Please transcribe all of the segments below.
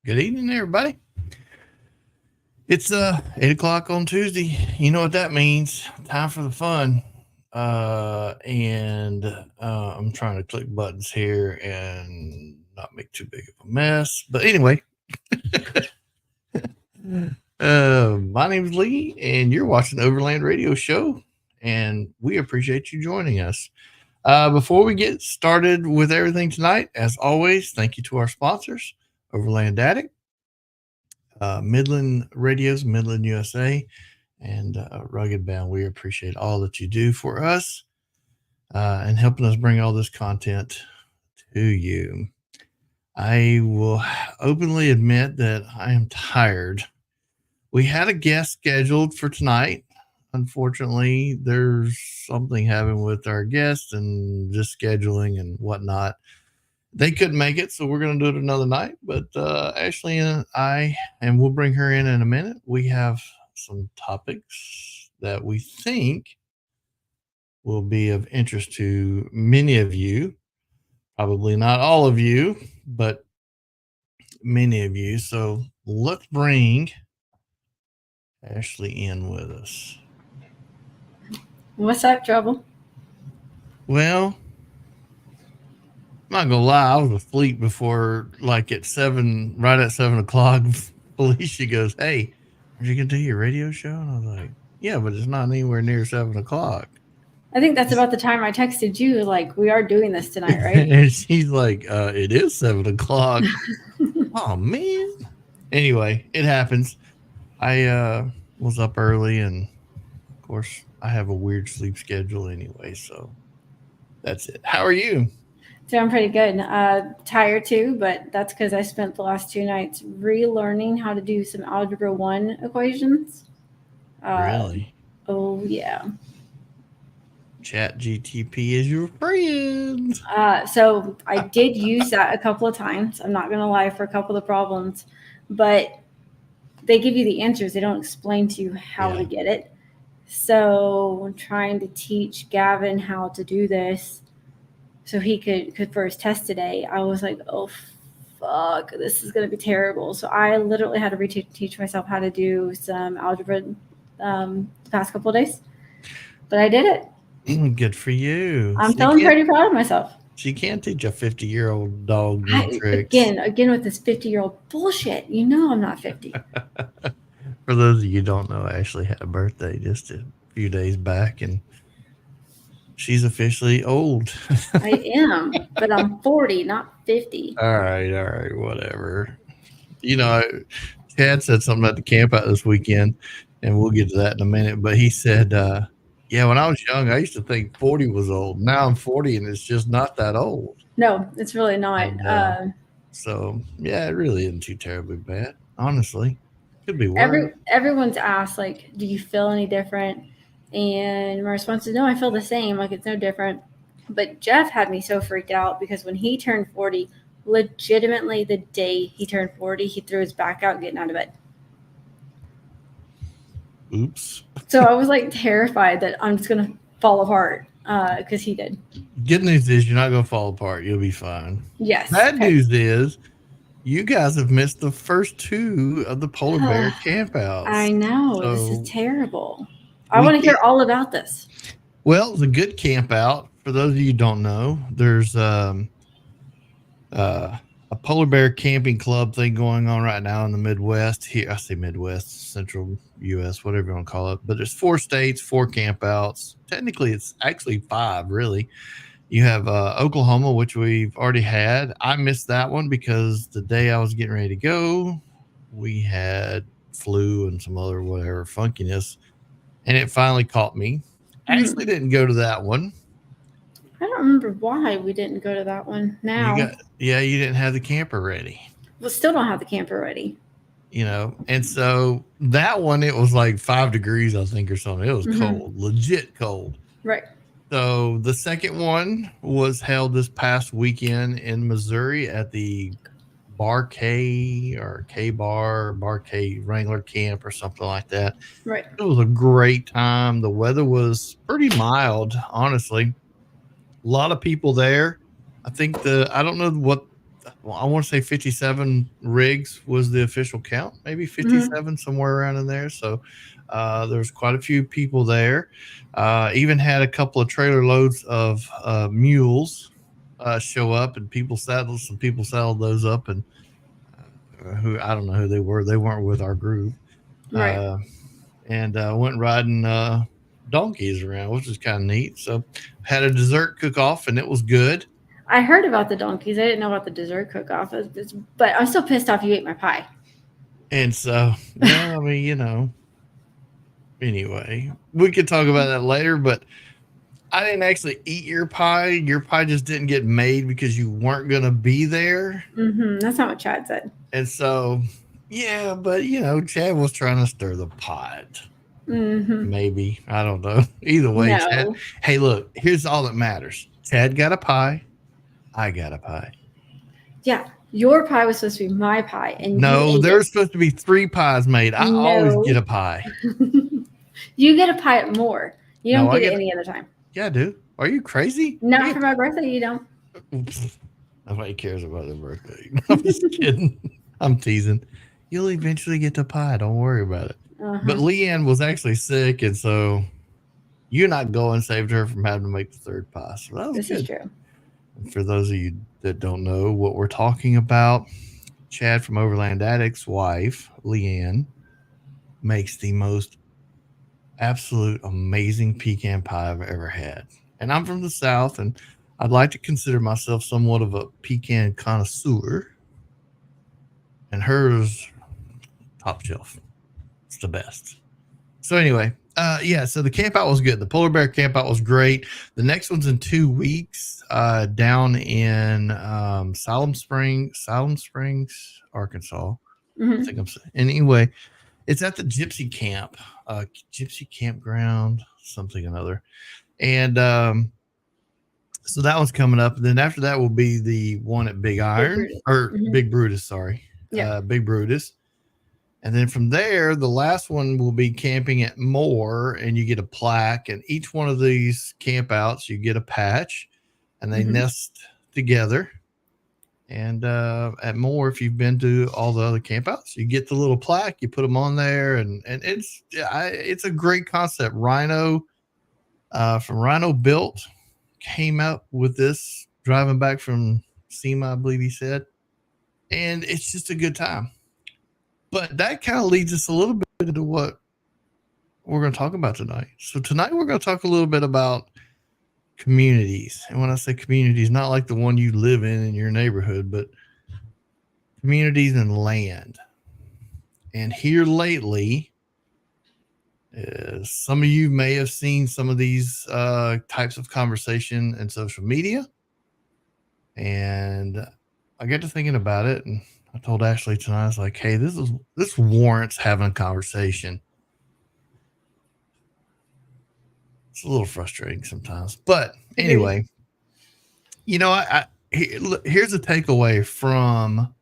Good evening, everybody. It's 8 o'clock on Tuesday. You know what that means. Time for the fun. And I'm trying to click buttons here and not make too big of a mess. But anyway, my name is Lee, and you're watching the Overland Radio Show, and we appreciate you joining us. Before we get started with everything tonight, as always, thank you to our sponsors, Overland Attic, Midland Radios, Midland USA, and Rugged Bound. We appreciate all that you do for us and helping us bring all this content to you. I will openly admit that I am tired. We had a guest scheduled for tonight. Unfortunately, there's something happening with our guest and just scheduling and whatnot. They couldn't make it, so we're going to do it another night. But Ashley and I, and we'll bring her in a minute, we have some topics that we think will be of interest to many of you. Probably not all of you, but many of you. So let's bring Ashley in with us. What's up, trouble? Well, I'm not gonna lie, I was asleep before, like at 7 o'clock. Felicia goes, "Hey, are you gonna do your radio show?" And I was like, "Yeah, but it's not anywhere near 7 o'clock." I think that's about the time I texted you, like, we are doing this tonight, right? And she's like, "It is 7 o'clock." Oh man. Anyway, it happens. I was up early, and of course, I have a weird sleep schedule anyway, so that's it. How are you? Doing pretty good. Tired too, but that's because I spent the last 2 nights relearning how to do some Algebra 1 equations. Really? Oh, yeah. ChatGTP is your friend. So I did use that a couple of times. I'm not going to lie, for a couple of the problems, but they give you the answers. They don't explain to you how to get it. So I'm trying to teach Gavin how to do this so he could for his test today. I was like, oh, fuck, this is going to be terrible. So I literally had to teach myself how to do some algebra the past couple of days. But I did it. Good for you. I'm feeling pretty proud of myself. She can't teach a 50-year-old dog new tricks. Again with this 50-year-old bullshit. You know I'm not 50. For those of you who don't know, Ashley had a birthday just a few days back, and she's officially old. I am, but I'm 40, not 50. All right, whatever. You know, Chad said something at the camp out this weekend, and we'll get to that in a minute, but he said, yeah, when I was young, I used to think 40 was old. Now I'm 40, and it's just not that old. No, it's really not. And, so, yeah, it really isn't too terribly bad, honestly. Could be worse. Everyone's asked, like, do you feel any different? And my response is, no, I feel the same. Like, it's no different. But Jeff had me so freaked out because when he turned 40, legitimately the day he turned 40, he threw his back out getting out of bed. Oops. So I was like terrified that I'm just going to fall apart because he did. Good news is you're not going to fall apart. You'll be fine. Yes. Bad news is you guys have missed the first 2 of the Polar Bear campouts. I know. So this is terrible. I want to hear all about this. Well, it's a good camp out. For those of you who don't know, there's a Polar Bear camping club thing going on right now in the Midwest. Here, I say Midwest, Central U.S., whatever you want to call it. But there's 4 states, 4 campouts. Technically, it's actually 5, really. You have Oklahoma, which we've already had. I missed that one because the day I was getting ready to go, we had flu and some other whatever funkiness, and it finally caught me. Actually didn't go to that one. I don't remember why we didn't go to that one. Now, you didn't have the camper ready. Well, still don't have the camper ready. You know, and so that one, it was like 5 degrees, I think, or something. It was cold, legit cold. Right. So the second one was held this past weekend in Missouri at the Bar K or Bar K Wrangler Camp or something like that. Right. It was a great time. The weather was pretty mild, honestly. A lot of people there. I think I don't know what I want to say 57 rigs was the official count, maybe 57, somewhere around in there. So there's quite a few people there. Even had a couple of trailer loads of mules show up, and some people saddled those up, and who I don't know who they were. They weren't with our group. Right. And went riding donkeys around, which was kind of neat. So had a dessert cook-off, and it was good. I heard about the donkeys. I didn't know about the dessert cook-off. But I'm still pissed off you ate my pie. And so, well, I mean, anyway, we could talk about that later, but I didn't actually eat your pie. Your pie just didn't get made because you weren't going to be there. That's not what Chad said. And so, yeah, but, Chad was trying to stir the pot. Maybe. I don't know. Either way, No. Chad, hey, look, here's all that matters. Chad got a pie. I got a pie. Yeah. Your pie was supposed to be my pie. And no, there's supposed to be 3 pies made. I always get a pie. You get a pie at more. You don't get it any other time. Yeah, I do. Are you crazy? Not for my birthday, you don't. Nobody cares about their birthday. I'm just kidding. I'm teasing. You'll eventually get the pie. Don't worry about it. But Leanne was actually sick, and so you not going saved her from having to make the 3rd pie. So that was this good. Is true. And for those of you that don't know what we're talking about, Chad from Overland Addict's wife, Leanne, makes the most absolute amazing pecan pie I've ever had. And I'm from the South, and I'd like to consider myself somewhat of a pecan connoisseur. And hers, top shelf. It's the best. So anyway, so the camp out was good. The polar bear camp out was great. The next one's in 2 weeks, down in Siloam Springs, Arkansas. I think I'm saying. Anyway, it's at the Gypsy Camp, Gypsy Campground, something or another. And so that one's coming up. And then after that will be the one at Big Iron, Big Brutus, sorry. Yeah. Big Brutus. And then from there, the last one will be camping at Moore, and you get a plaque. And each one of these camp outs, you get a patch, and they nest together. And at Moore, if you've been to all the other camp outs, you get the little plaque, you put them on there, and it's a great concept. Rhino from Rhino Built came out with this driving back from SEMA, I believe he said. And it's just a good time. But that kind of leads us a little bit into what we're going to talk about tonight. So tonight we're going to talk a little bit about communities. And when I say communities, not like the one you live in your neighborhood, but communities and land. And here lately, some of you may have seen some of these types of conversation in social media. And I got to thinking about it, and I told Ashley tonight, I was like, hey, this warrants having a conversation. It's a little frustrating sometimes. But anyway, here's a takeaway from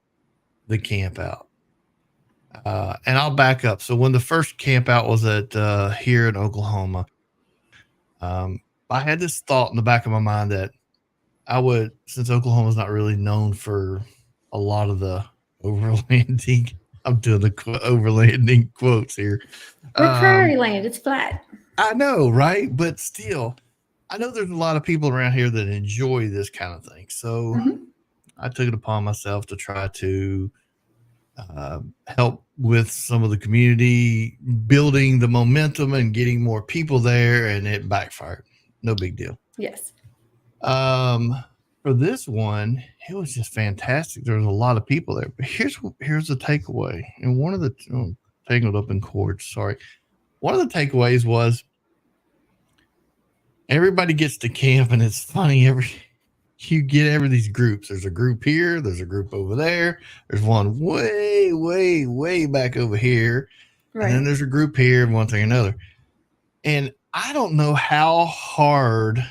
the camp out. And I'll back up. So when the first camp out was at here in Oklahoma, I had this thought in the back of my mind that I would, since Oklahoma's not really known for a lot of the overlanding, I'm doing the overlanding quotes here. We're prairie land. It's flat. I know, right? But still, I know there's a lot of people around here that enjoy this kind of thing. So I took it upon myself to try to help with some of the community, building the momentum and getting more people there, and it backfired. No big deal. Yes. For this one, it was just fantastic. There was a lot of people there. But here's the takeaway. And one of the tangled up in cords, sorry. One of the takeaways was everybody gets to camp, and it's funny. You get these groups. There's a group here. There's a group over there. There's one way, way, way back over here. Right. And then there's a group here and one thing or another. And I don't know how hard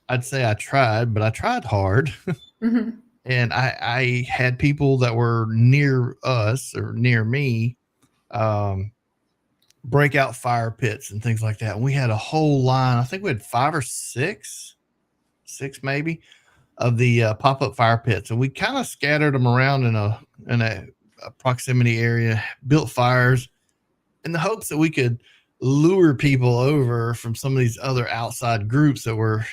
I'd say I tried, but I tried hard. And I had people that were near us or near me break out fire pits and things like that. And we had a whole line. I think we had 5 or 6 maybe, of the pop-up fire pits, and we kind of scattered them around in a proximity area, built fires in the hopes that we could lure people over from some of these other outside groups that were,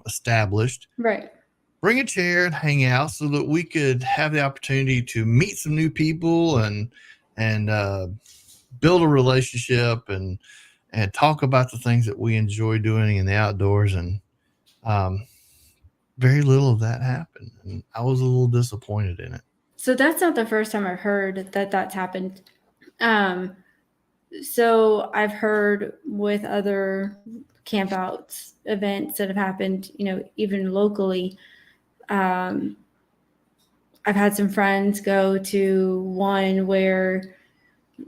established. Right. Bring a chair and hang out so that we could have the opportunity to meet some new people and build a relationship and talk about the things that we enjoy doing in the outdoors. And very little of that happened, and I was a little disappointed in it. So that's not the first time I've heard that that's happened. So I've heard with other campouts events that have happened, even locally. I've had some friends go to one where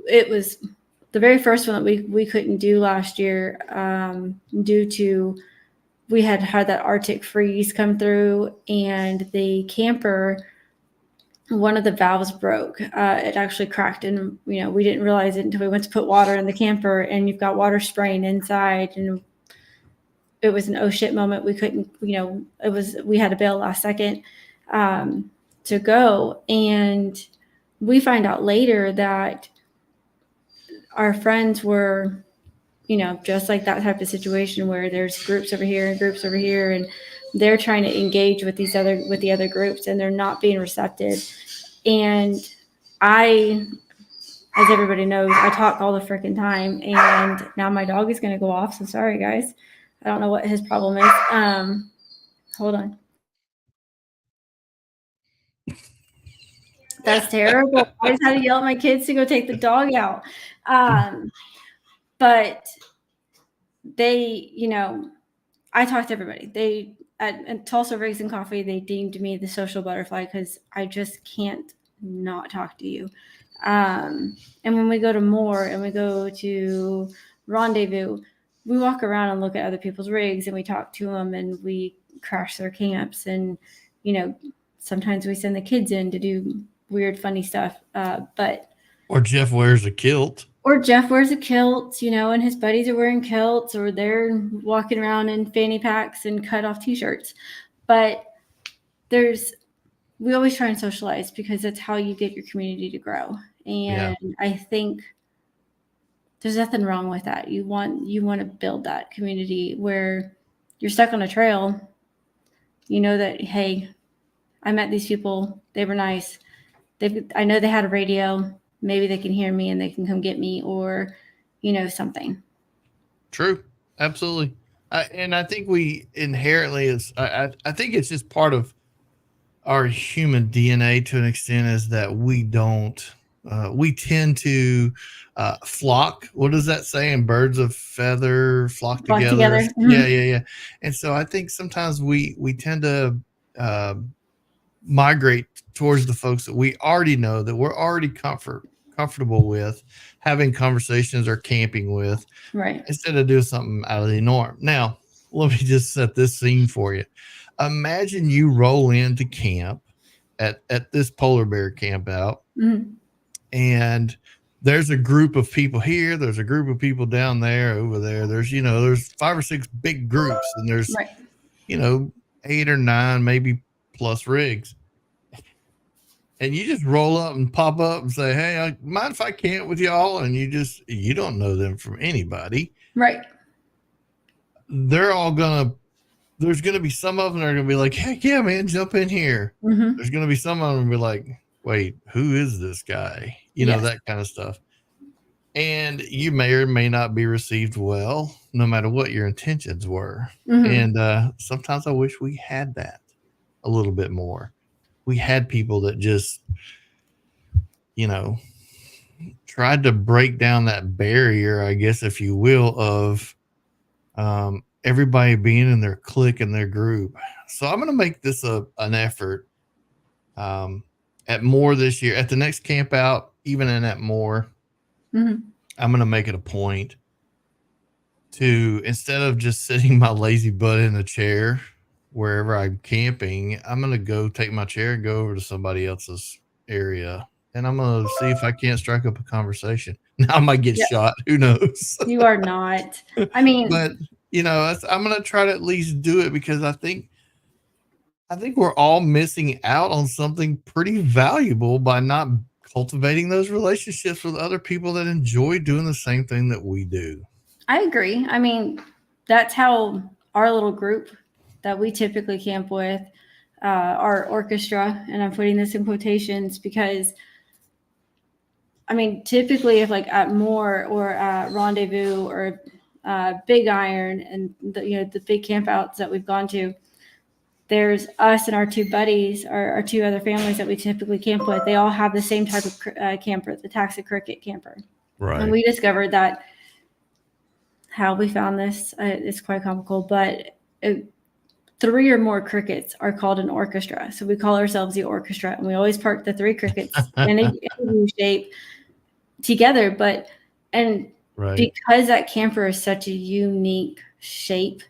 it was the very first one that we couldn't do last year due to we had that Arctic freeze come through, and the camper, one of the valves broke. It actually cracked, and we didn't realize it until we went to put water in the camper, and you've got water spraying inside, and it was an oh shit moment. We couldn't, we had to bail last second to go, and we find out later that our friends were, just like that type of situation where there's groups over here and groups over here, and they're trying to engage with the other groups, and they're not being receptive. And I, as everybody knows, I talk all the freaking time, and now my dog is going to go off. So sorry, guys. I don't know what his problem is. Hold on. That's terrible. I always had to yell at my kids to go take the dog out. But they, I talked to everybody. At Tulsa Rigs and Coffee, they deemed me the social butterfly because I just can't not talk to you. And when we go to Moore and we go to Rendezvous, we walk around and look at other people's rigs, and we talk to them, and we crash their camps. And, sometimes we send the kids in to do weird, funny stuff. Or Jeff wears a kilt. And his buddies are wearing kilts, or they're walking around in fanny packs and cut off t-shirts. But we always try and socialize because that's how you get your community to grow. And I think there's nothing wrong with that. You want to build that community where you're stuck on a trail. You know that, hey, I met these people. They were nice. I know they had a radio. Maybe they can hear me and they can come get me, or, something. True. Absolutely. And I think we inherently I think it's just part of our human DNA to an extent, is that we tend to flock. What does that say? And birds of feather flock together. Mm-hmm. Yeah. And so I think sometimes we tend to migrate towards the folks that we already know, that we're already comfortable with having conversations or camping with, right? Instead of doing something out of the norm. Now, let me just set this scene for you. Imagine you roll into camp at this polar bear camp out, mm-hmm. and there's a group of people here. There's a group of people down there, over there. There's 5 or 6 big groups, and there's, 8 or 9, maybe plus rigs. And you just roll up and pop up and say, hey, I mind if I camp with y'all? And you don't know them from anybody. Right. There's going to be some of them that are going to be like, heck yeah, man, jump in here. Mm-hmm. There's going to be some of them be like, wait, who is this guy? That kind of stuff. And you may or may not be received well, no matter what your intentions were. Mm-hmm. And sometimes I wish we had that a little bit more. We had people that just, tried to break down that barrier, I guess, if you will, of everybody being in their clique and their group. So I'm going to make this an effort at Moore this year. At the next camp out, even in at Moore, mm-hmm. I'm going to make it a point to, instead of just sitting my lazy butt in a chair wherever I'm camping, I'm going to go take my chair and go over to somebody else's area, and I'm going to see if I can't strike up a conversation. Now I might get shot. Who knows? You are not. I mean, but I'm going to try to at least do it, because I think I think we're all missing out on something pretty valuable by not cultivating those relationships with other people that enjoy doing the same thing that we do. I agree. I mean, that's how our little group that we typically camp with, our orchestra, and I'm putting this in quotations because, I mean, typically if like at Moore or at Rendezvous or Big Iron and the big campouts that we've gone to, there's us and our two buddies, our two other families that we typically camp with. They all have the same type of camper, the Taxi Cricket camper. Right. And we discovered that how we found this is quite comical, but 3 or more crickets are called an orchestra. So we call ourselves the orchestra, and we always park the 3 crickets in a U shape together. Right. Because that camper is such a unique shape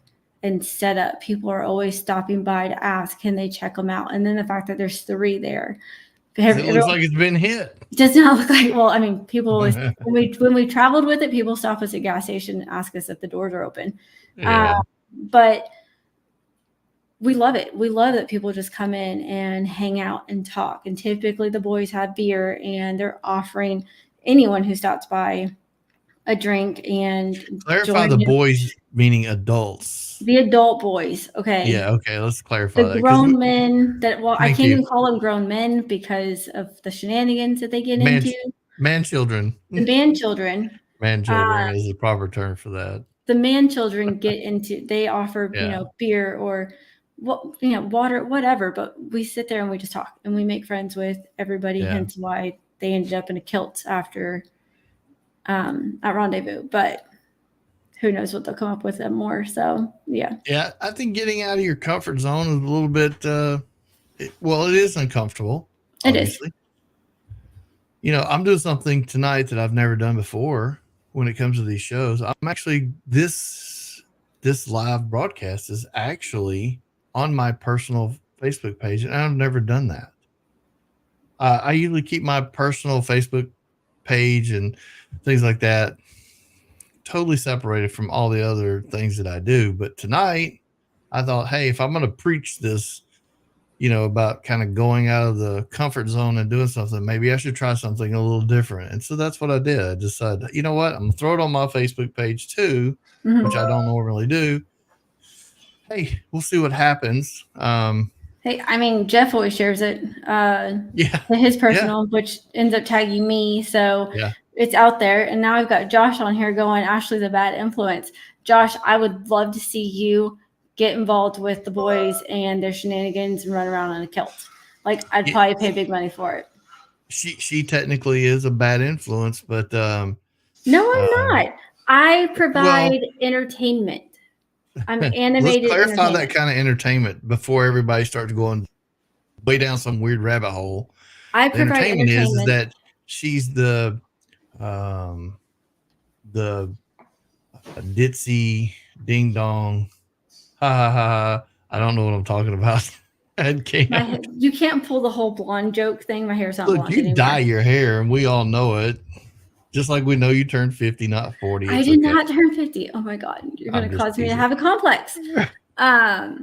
and setup, people are always stopping by to ask, can they check them out? And then the fact that there's 3 there. It looks like it's been hit. Does not look like, well, I mean, people always, when we traveled with it, people stop us at gas station and ask us if the doors are open. Yeah. But we love it. We love that people just come in and hang out and talk. And typically the boys have beer and they're offering anyone who stops by a drink. And clarify the boys meaning adults. The adult boys. Okay. Yeah. Okay. Let's clarify the grown men that, well, I can't even call them grown men because of the shenanigans that they get into. Man children. The man children. Man children is the proper term for that. The man children get into, they offer, beer or water, whatever, but we sit there and we just talk and we make friends with everybody. Hence why they ended up in a kilt after at Rendezvous, but who knows what they'll come up with more. So yeah. I think getting out of your comfort zone is a little bit it is uncomfortable. Obviously. It is. I'm doing something tonight that I've never done before when it comes to these shows. I'm actually this live broadcast is actually on my personal Facebook page, and I've never done that. I usually keep my personal Facebook page and things like that totally separated from all the other things that I do. But tonight I thought, hey, if I'm going to preach this, about kind of going out of the comfort zone and doing something, maybe I should try something a little different. And so that's what I did. I decided, you know what? I'm going to throw it on my Facebook page too, which I don't normally do. Hey, we'll see what happens. Hey, I mean, Jeff always shares it. His personal, which ends up tagging me. So it's out there. And now I've got Josh on here going, Ashley's a bad influence. Josh, I would love to see you get involved with the boys and their shenanigans and run around in a kilt. Like, I'd probably pay big money for it. She technically is a bad influence, but no, I'm not. I provide entertainment. I'm animated. Let's clarify that kind of entertainment before everybody starts going way down some weird rabbit hole. I provide entertainment is that she's the ditzy ding dong. Ha ha ha. I don't know what I'm talking about. You can't pull the whole blonde joke thing. My hair's not blonde anymore. You dye your hair, and we all know it. Just like we know you turned 50, not 40. I did not turn 50. Oh my God. You're going to cause me to have a complex. But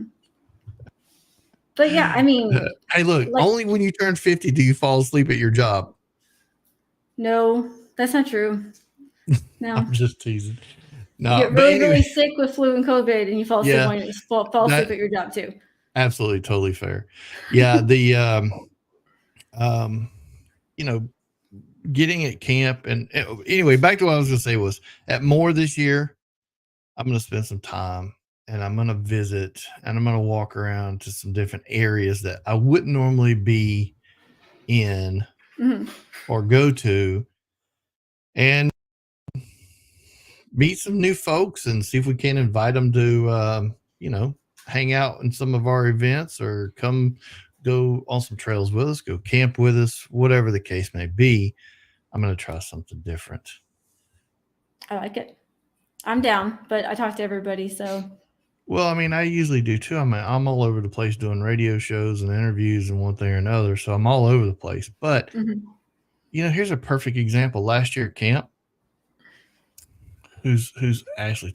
yeah, I mean. Hey, look, only when you turn 50 do you fall asleep at your job. No, that's not true. No. I'm just teasing. No, you get really sick with flu and COVID and you fall asleep when you fall asleep at your job too. Absolutely. Totally fair. Yeah. The, getting at camp and anyway, back to what I was going to say was at Moore this year, I'm going to spend some time and I'm going to visit and I'm going to walk around to some different areas that I wouldn't normally be in or go to and meet some new folks and see if we can invite them to, hang out in some of our events or come go on some trails with us, go camp with us, whatever the case may be. I'm going to try something different. I like it. I'm down, but I talk to everybody. So, well, I mean, I usually do too. I'm all over the place doing radio shows and interviews and one thing or another. So I'm all over the place, but here's a perfect example. Last year at camp, who's Ashley?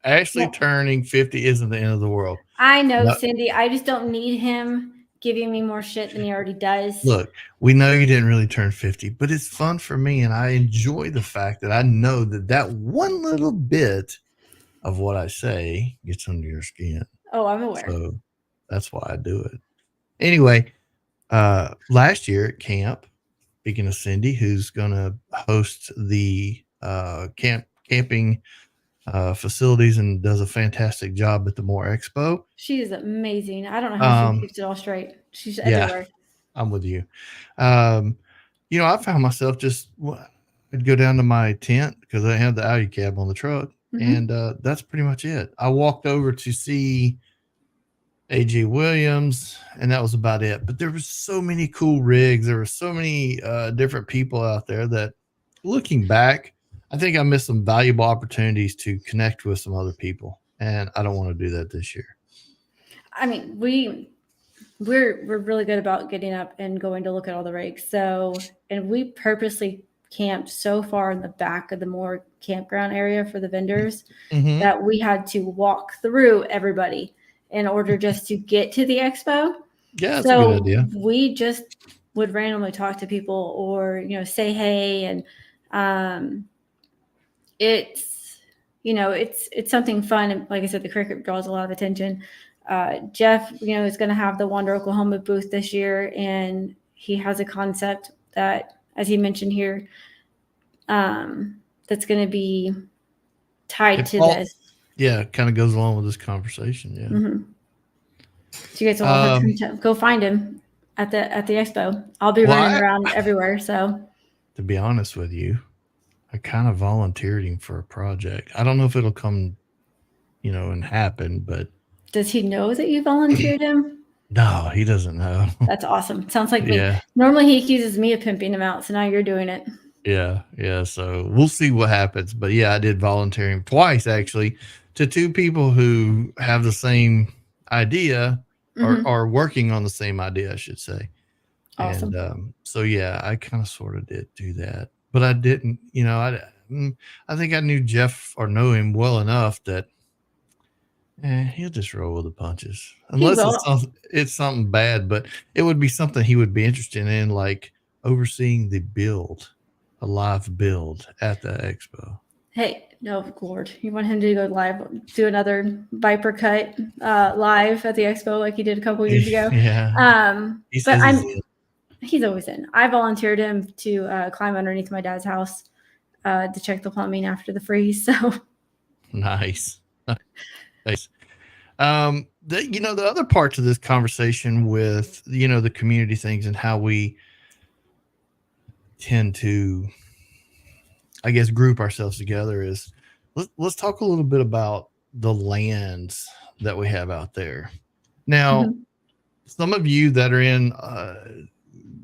Ashley Yeah. turning 50 isn't the end of the world. I know, No, Cindy. I just don't need him giving me more shit than he already does. look, we know you didn't really turn 50, but it's fun for me, and I enjoy the fact that I know that one little bit of what I say gets under your skin. Oh, I'm aware. So that's why I do it. Anyway, last year at camp, speaking of Cindy, who's going to host the camping facilities and does a fantastic job at the Moore Expo. She is amazing. I don't know how she keeps it all straight. She's everywhere. I'm with you. I found myself I'd go down to my tent because I had the Audi cab on the truck, and that's pretty much it. I walked over to see AJ Williams, and that was about it. But there was so many cool rigs. There were so many different people out there that, looking back, I think I missed some valuable opportunities to connect with some other people, and I don't want to do that this year. I mean, we're really good about getting up and going to look at all the rigs. So, and we purposely camped so far in the back of the Moore campground area for the vendors that we had to walk through everybody in order just to get to the expo. Yeah, that's a good idea. We just would randomly talk to people or, say hey. And it's something fun. And like I said, the cricket draws a lot of attention. Jeff, is going to have the Wander Oklahoma booth this year, and he has a concept that, as he mentioned here, that's going to be tied to this. Yeah, it kind of goes along with this conversation. Yeah. Mm-hmm. So you guys will have to go find him at the expo. I'll be running around everywhere. So, to be honest with you, I kind of volunteered him for a project. I don't know if it'll come, and happen, but. Does he know that you volunteered him? No, he doesn't know. That's awesome. Sounds like me. Normally he accuses me of pimping him out, so now you're doing it. Yeah. So we'll see what happens. But yeah, I did volunteer him twice, actually, to two people who have the same idea or are working on the same idea, I should say. Awesome. And so yeah, I kind of sort of did do that, but I didn't. I think I knew Jeff or know him well enough that. He'll just roll with the punches, unless it's something bad. But it would be something he would be interested in, like overseeing a live build at the expo. Hey, no, Lord, you want him to go live, do another Viper cut live at the expo like he did a couple years ago? Yeah. He's always in. I volunteered him to climb underneath my dad's house to check the plumbing after the freeze. So nice. Nice. The other parts of this conversation with, the community things and how we tend to, I guess, group ourselves together is let's talk a little bit about the lands that we have out there. Now, some of you that are in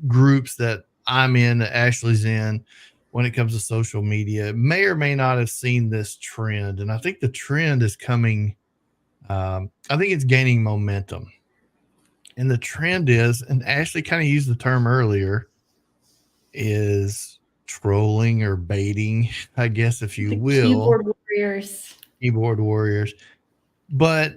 groups that I'm in, that Ashley's in, when it comes to social media, may or may not have seen this trend. And I think the trend is coming. I think it's gaining momentum, and the trend is, and Ashley kind of used the term earlier, is trolling or baiting, I guess, if you will. Keyboard warriors. But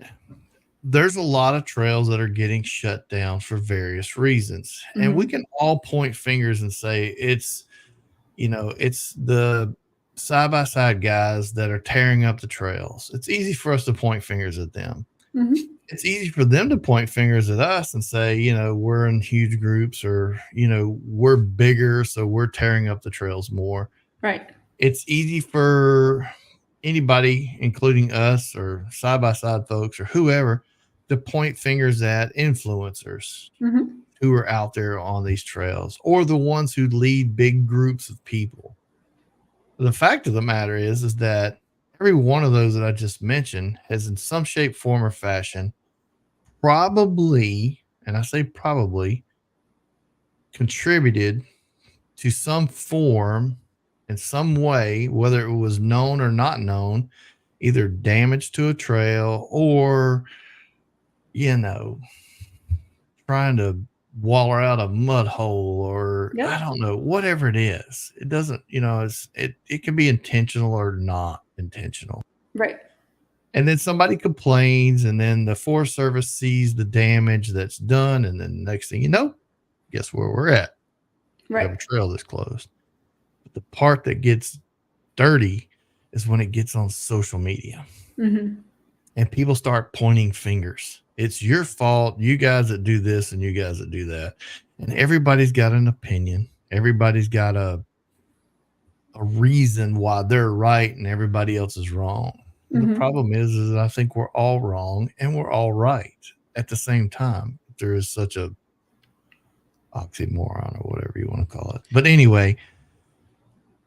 there's a lot of trails that are getting shut down for various reasons. And we can all point fingers and say it's the side-by-side guys that are tearing up the trails. It's easy for us to point fingers at them. It's easy for them to point fingers at us and say, we're in huge groups, or, we're bigger, so we're tearing up the trails more. Right. It's easy for anybody, including us or side-by-side folks or whoever, to point fingers at influencers who are out there on these trails, or the ones who lead big groups of people. The fact of the matter is that every one of those that I just mentioned has, in some shape, form, or fashion, probably, and I say probably, contributed to some form, in some way, whether it was known or not known, either damage to a trail or, trying to waller out a mud hole, or I don't know, whatever it is. It doesn't, it can be intentional or not. intentional. Right. And then somebody complains, and then the Forest Service sees the damage that's done, and then the next thing you know, guess where we're at? We have a Right. trail that's closed. But the part that gets dirty is when it gets on social media. Mm-hmm. And people start pointing fingers. It's your fault, you guys that do this and you guys that do that. And everybody's got an opinion. Everybody's got a reason why they're right and everybody else is wrong. And the problem is I think we're all wrong and we're all right at the same time. There is such a oxymoron or whatever you want to call it. But anyway,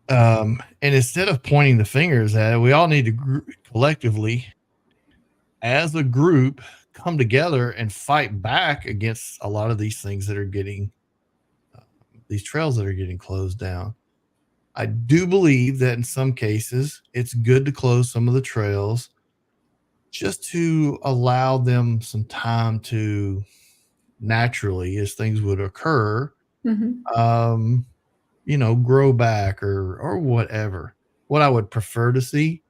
and instead of pointing the fingers at it, we all need to collectively, as a group, come together and fight back against a lot of these things that are getting these trails that are getting closed down. I do believe that in some cases it's good to close some of the trails just to allow them some time to naturally, as things would occur, grow back or whatever. What I would prefer to see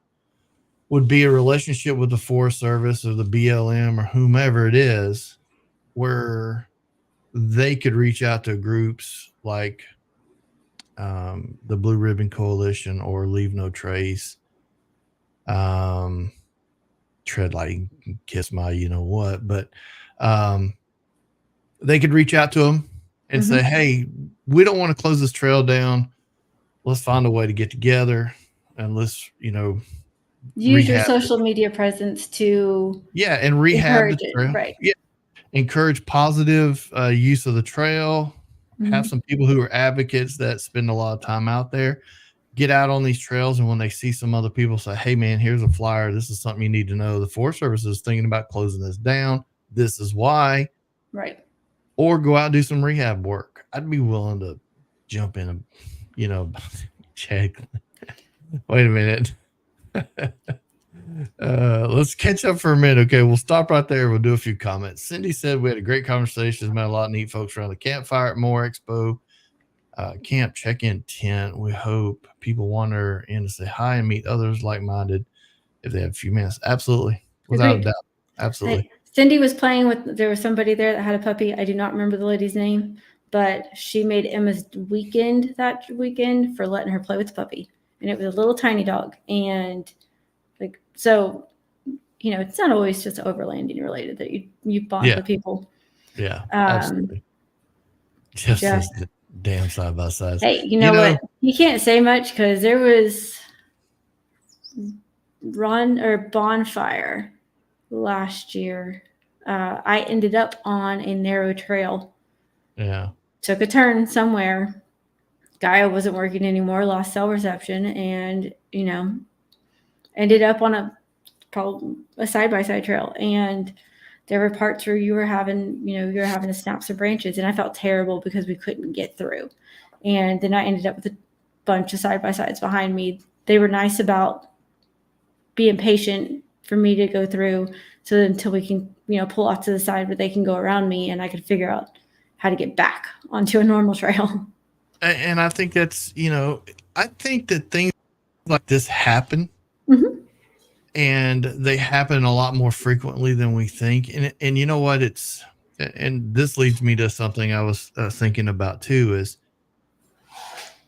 would be a relationship with the Forest Service or the BLM or whomever it is, where they could reach out to groups like the Blue Ribbon Coalition or Leave No Trace, Tread Light, Kiss My you know what, but they could reach out to them and say, hey, we don't want to close this trail down. Let's find a way to get together and let's, use your social media presence to and rehab the trail. Right. Yeah. Encourage positive use of the trail. Have some people who are advocates that spend a lot of time out there. Get out on these trails, and when they see some other people say, hey man, here's a flyer, this is something you need to know. The Forest Service is thinking about closing this down. This is why. Right. Or go out and do some rehab work. I'd be willing to jump in and, check. Wait a minute. Let's catch up for a minute. Okay, we'll stop right there. We'll do a few comments. Cindy said we had a great conversation. Met a lot of neat folks around the campfire at Moore Expo camp check-in tent. We hope people wander in to say hi and meet others like-minded if they have a few minutes. Absolutely, without a doubt. Absolutely. Cindy was playing with. There was somebody there that had a puppy. I do not remember the lady's name, but she made Emma's weekend that weekend for letting her play with the puppy, and it was a little tiny dog. And so, it's not always just overlanding related that you bond with people. Yeah, absolutely. Just damn side by side. Hey, you know what? You can't say much because there was bonfire last year. I ended up on a narrow trail. Yeah. Took a turn somewhere. Gaia wasn't working anymore, lost cell reception, and, ended up on a side-by-side trail. And there were parts where you were having to snap some branches, and I felt terrible because we couldn't get through. And then I ended up with a bunch of side-by-sides behind me. They were nice about being patient for me to go through, so until we can, pull off to the side where they can go around me and I could figure out how to get back onto a normal trail. And I think that's, I think that things like this happen. And they happen a lot more frequently than we think. And you know what? And this leads me to something I was thinking about too, is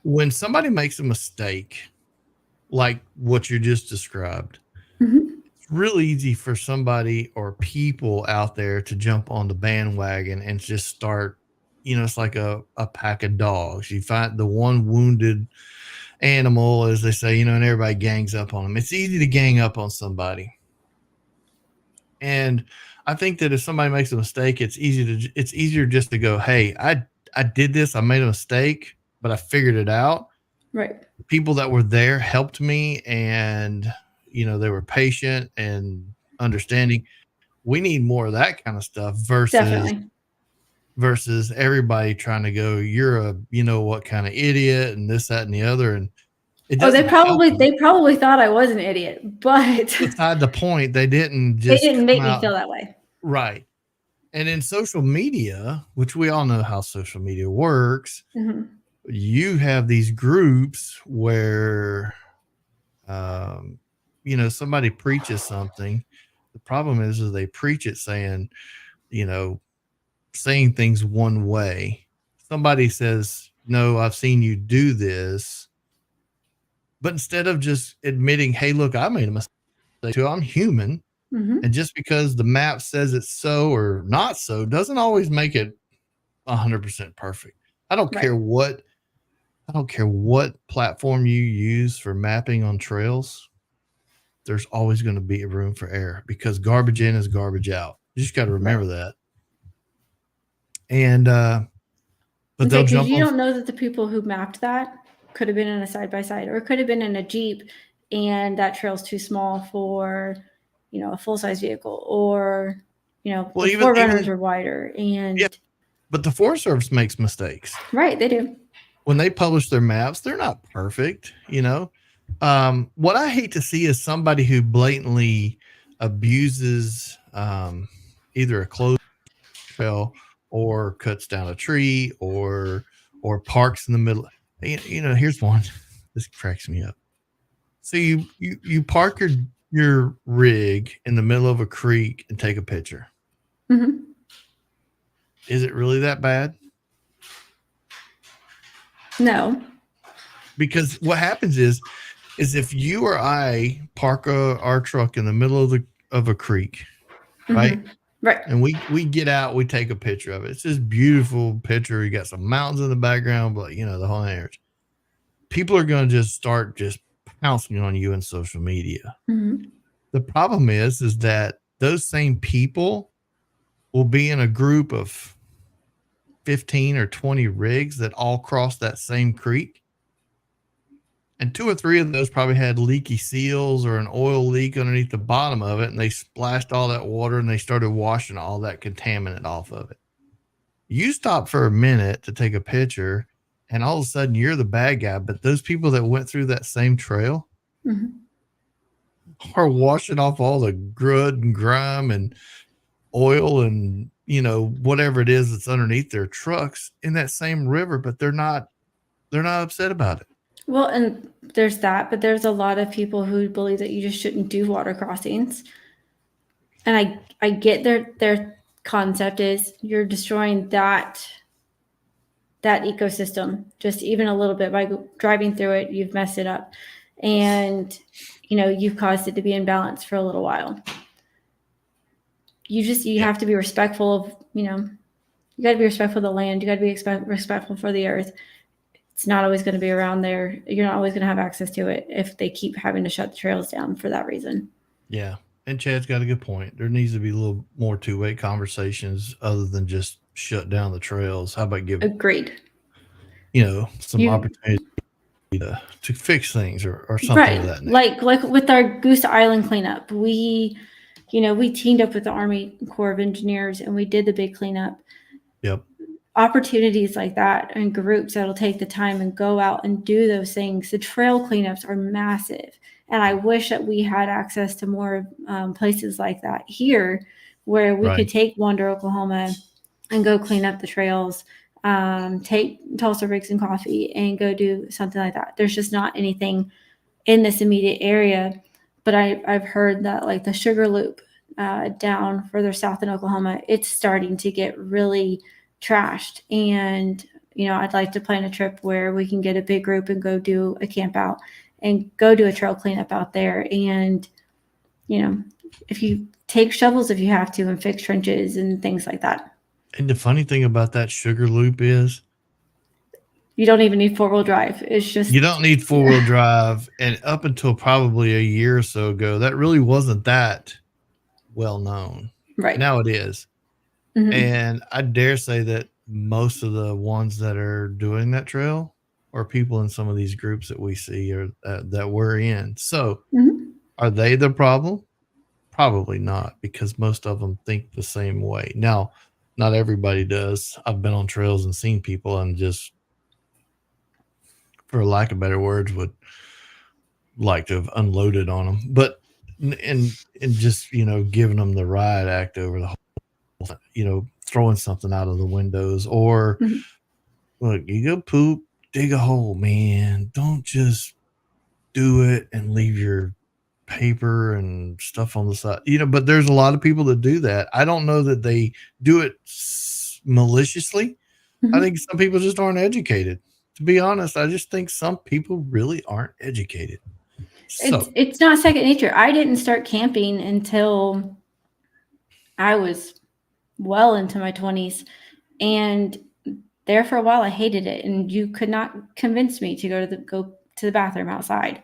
when somebody makes a mistake, like what you just described, it's really easy for somebody or people out there to jump on the bandwagon and just start, it's like a pack of dogs. You find the one wounded animal, as they say, and everybody gangs up on them. It's easy to gang up on somebody. And I think that if somebody makes a mistake, it's easier just to go, hey, I did this. I made a mistake, but I figured it out. Right. The people that were there helped me, and, they were patient and understanding. We need more of that kind of stuff versus everybody trying to go, you're a, what kind of idiot and this, that, and the other. And they probably thought I was an idiot, but beside the point, they didn't make me feel that way. Right. And in social media, which we all know how social media works, you have these groups where somebody preaches something. The problem is they preach it saying, you know, saying things one way. Somebody says, no, I've seen you do this. But instead of just admitting, hey, look, I made a mistake too. I'm human. Mm-hmm. And just because the map says it's so or not so doesn't always make it 100% perfect. I don't care what platform you use for mapping on trails. There's always going to be a room for error because garbage in is garbage out. You just got to remember that. And but they'll jump. You don't know that the people who mapped that could have been in a side by side, or could have been in a Jeep, and that trail's too small for, a full size vehicle, or the 4Runners are wider, and yeah. But the Forest Service makes mistakes. Right, they do. When they publish their maps, they're not perfect, What I hate to see is somebody who blatantly abuses either a closed trail or cuts down a tree or parks in the middle. Here's one. This cracks me up. So you park your rig in the middle of a creek and take a picture. Mm-hmm. Is it really that bad? No. Because what happens is if you or I park our truck in the middle of a creek, right? Mm-hmm. Right. And we get out, we take a picture of it. It's this beautiful picture. You got some mountains in the background, but the whole areas. People are going to just start pouncing on you in social media. Mm-hmm. The problem is that those same people will be in a group of 15 or 20 rigs that all cross that same creek. And 2 or 3 of those probably had leaky seals or an oil leak underneath the bottom of it. And they splashed all that water and they started washing all that contaminant off of it. You stop for a minute to take a picture and all of a sudden you're the bad guy. But those people that went through that same trail are washing off all the grud and grime and oil and, whatever it is that's underneath their trucks in that same river, but they're not upset about it. Well, and there's that, but there's a lot of people who believe that you just shouldn't do water crossings. And I get their concept is you're destroying that ecosystem just even a little bit by driving through it. You've messed it up, and you've caused it to be imbalanced for a little while. You have to be respectful of, you got to be respectful of the land. You got to be respectful for the earth. It's not always going to be around there. You're not always going to have access to it if they keep having to shut the trails down for that reason. Yeah. And Chad's got a good point. There needs to be a little more two-way conversations other than just shut down the trails. How about giving Agreed. Some opportunity to fix things or something right. of that nature. Like with our Goose Island cleanup, we teamed up with the Army Corps of Engineers and we did the big cleanup. Yep. Opportunities like that and groups that'll take the time and go out and do those things. The trail cleanups are massive. And I wish that we had access to more places like that here where we could take Wander, Oklahoma and go clean up the trails, take Tulsa Rigs and Coffee and go do something like that. There's just not anything in this immediate area. But I've heard that like the Sugar Loop down further south in Oklahoma, it's starting to get really trashed. And, I'd like to plan a trip where we can get a big group and go do a camp out and go do a trail cleanup out there. And, if you take shovels, if you have to, and fix trenches and things like that. And the funny thing about that Sugar Loop is you don't even need 4-wheel drive. It's just, you don't need 4-wheel drive. And up until probably a year or so ago, that really wasn't that well known. Right. Now it is. Mm-hmm. And I dare say that most of the ones that are doing that trail are people in some of these groups that we see or that we're in. So Are they the problem? Probably not, because most of them think the same way. Now, not everybody does. I've been on trails and seen people and just, for lack of better words, would like to have unloaded on them. But, and just, giving them the riot act over the whole, throwing something out of the windows or look, you go dig a hole, man. Don't just do it and leave your paper and stuff on the side, but there's a lot of people that do that. I don't know that they do it maliciously. I think some people just aren't educated. To be honest, I just think some people really aren't educated. So It's not second nature. I didn't start camping until I was well into my 20s, and there for a while I hated it, and you could not convince me to go to the bathroom outside.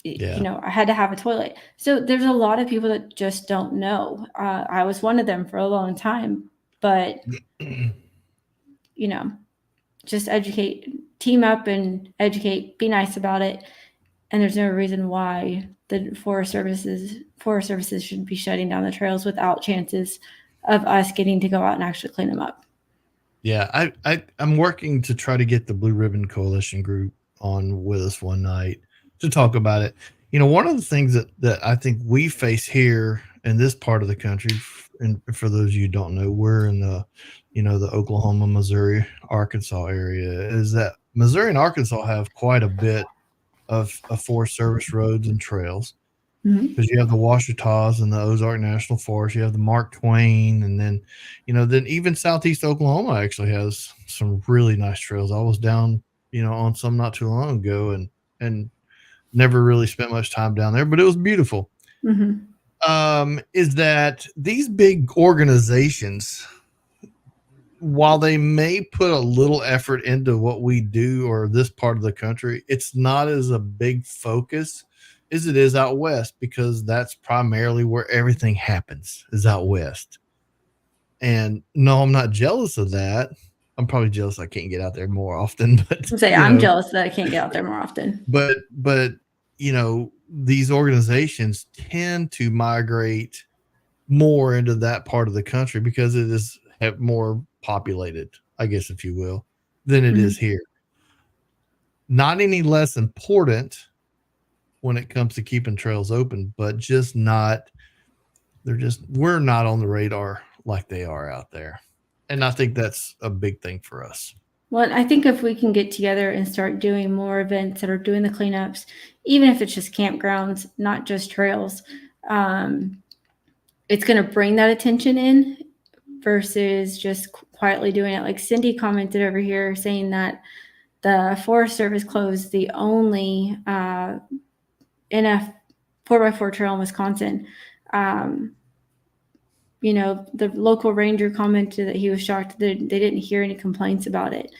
Yeah. I had to have a toilet. So there's a lot of people that just don't know. I was one of them for a long time, but just educate, team up and educate, be nice about it. And there's no reason why the Forest Services should be shutting down the trails without chances of us getting to go out and actually clean them up. Yeah, I'm working to try to get the Blue Ribbon Coalition group on with us one night to talk about it. One of the things that I think we face here in this part of the country, and for those of you who don't know, we're in the Oklahoma, Missouri, Arkansas area, is that Missouri and Arkansas have quite a bit of Forest Service roads and trails. Because you have the Ouachitas and the Ozark National Forest, you have the Mark Twain, and then even Southeast Oklahoma actually has some really nice trails. I was down, on some not too long ago, and never really spent much time down there, but it was beautiful. Is that these big organizations, while they may put a little effort into what we do or this part of the country, it's not as a big focus as it is out west, because that's primarily where everything happens, is out west. And no, I'm not jealous of that. I'm probably jealous I can't get out there more often, but I'm jealous that I can't get out there more often. But these organizations tend to migrate more into that part of the country because it is more populated, I guess, if you will, than it is here. Not any less important when it comes to keeping trails open, but we're not on the radar like they are out there. And I think that's a big thing for us. Well, I think if we can get together and start doing more events that are doing the cleanups, even if it's just campgrounds, not just trails, it's going to bring that attention in versus just quietly doing it. Like Cindy commented over here saying that the Forest Service closed the only NF 4x4 trail in Wisconsin. The local ranger commented that he was shocked that they didn't hear any complaints about it.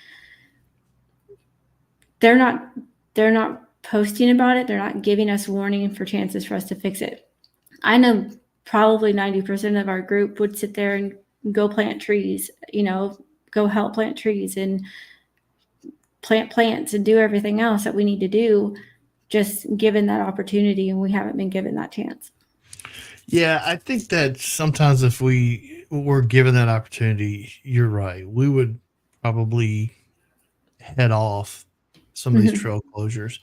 They're not posting about it. They're not giving us warning for chances for us to fix it. I know probably 90% of our group would sit there and go plant trees, go help plant trees and plant plants and do everything else that we need to do, just given that opportunity, and we haven't been given that chance. Yeah, I think that sometimes if we were given that opportunity, you're right, we would probably head off some of these trail closures.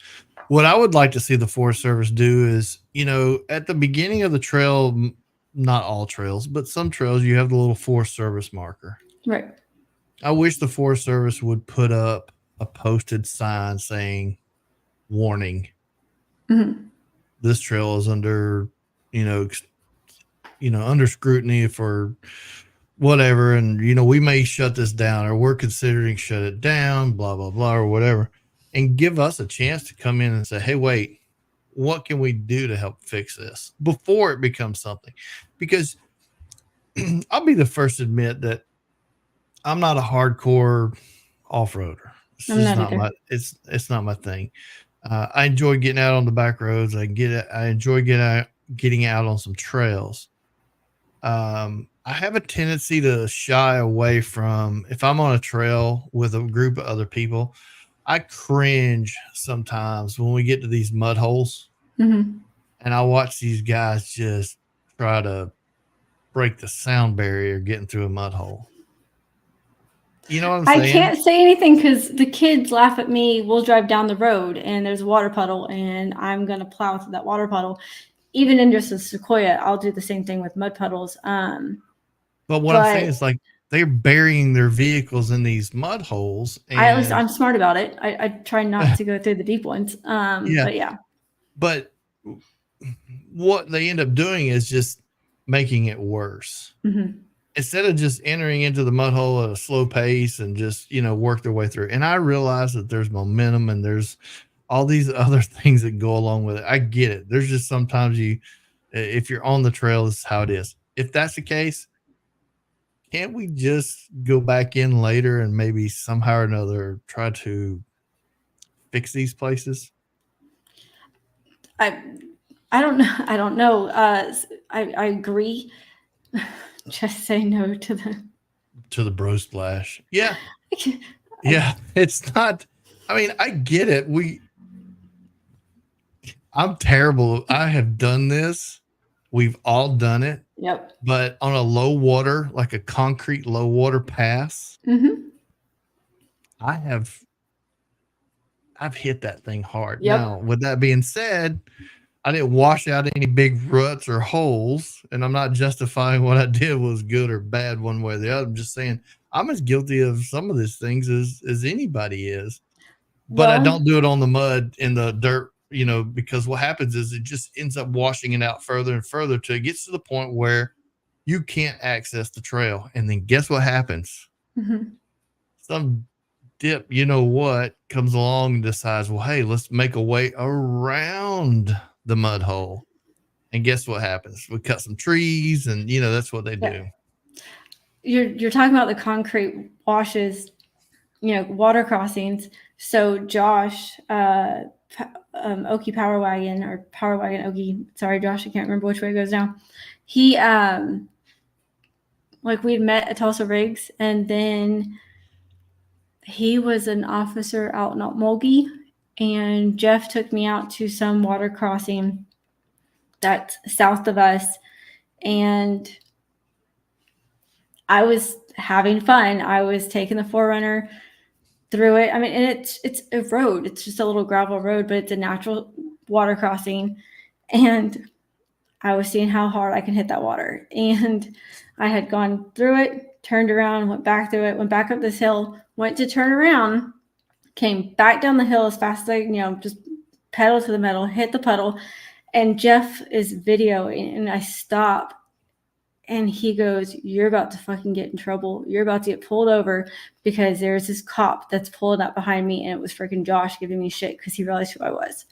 What I would like to see the Forest Service do is, at the beginning of the trail, not all trails, but some trails, you have the little Forest Service marker. Right. I wish the Forest Service would put up a posted sign saying, warning, this trail is under, under scrutiny for whatever. And, we may shut this down, or we're considering shut it down, blah, blah, blah, or whatever, and give us a chance to come in and say, hey, wait, what can we do to help fix this before it becomes something? Because I'll be the first to admit that I'm not a hardcore off-roader. It's not my thing. I enjoy getting out on the back roads. I enjoy getting out on some trails. I have a tendency to shy away from, if I'm on a trail with a group of other people, I cringe sometimes when we get to these mud holes, and I watch these guys just try to break the sound barrier getting through a mud hole. You know what I'm saying? I can't say anything because the kids laugh at me. We'll drive down the road and there's a water puddle, and I'm going to plow through that water puddle. Even in just a Sequoia, I'll do the same thing with mud puddles. But what I'm saying is, like, they're burying their vehicles in these mud holes. And at least I'm smart about it. I try not to go through the deep ones. But yeah. But what they end up doing is just making it worse. Mm-hmm. Instead of just entering into the mud hole at a slow pace and just, work their way through. And I realize that there's momentum and there's all these other things that go along with it. I get it. There's just sometimes if you're on the trail, this is how it is. If that's the case, can't we just go back in later and maybe somehow or another try to fix these places? I don't know. I don't know. I agree. Just say no to the bro splash. Yeah. Yeah. It's not, I get it. I'm terrible. I have done this. We've all done it. Yep. But on a low water, like a concrete low water pass, mm-hmm. I've hit that thing hard. Yep. Now, with that being said, I didn't wash out any big ruts or holes, and I'm not justifying what I did was good or bad one way or the other. I'm just saying I'm as guilty of some of these things as anybody is, but I don't do it on the mud in the dirt, because what happens is it just ends up washing it out further and further till it gets to the point where you can't access the trail. And then guess what happens? Mm-hmm. Some dip, comes along and decides, well, hey, let's make a way around the mud hole. And guess what happens? We cut some trees and that's what they do. You're talking about the concrete washes, water crossings. So Josh, Okie Power Wagon or Power Wagon Okie, sorry Josh, I can't remember which way it goes now. He we'd met at Tulsa Rigs, and then he was an officer out in Mulgi, and Jeff took me out to some water crossing that's south of us, and I was having fun. I was taking the 4Runner through it. And it's a road. It's just a little gravel road, but it's a natural water crossing. And I was seeing how hard I can hit that water. And I had gone through it, turned around, went back through it, went back up this hill, went to turn around, came back down the hill as fast as I, just pedal to the metal, hit the puddle. And Jeff is videoing, and I stop. And he goes, "You're about to fucking get in trouble. You're about to get pulled over because there's this cop that's pulling up behind me." And it was freaking Josh giving me shit because he realized who I was.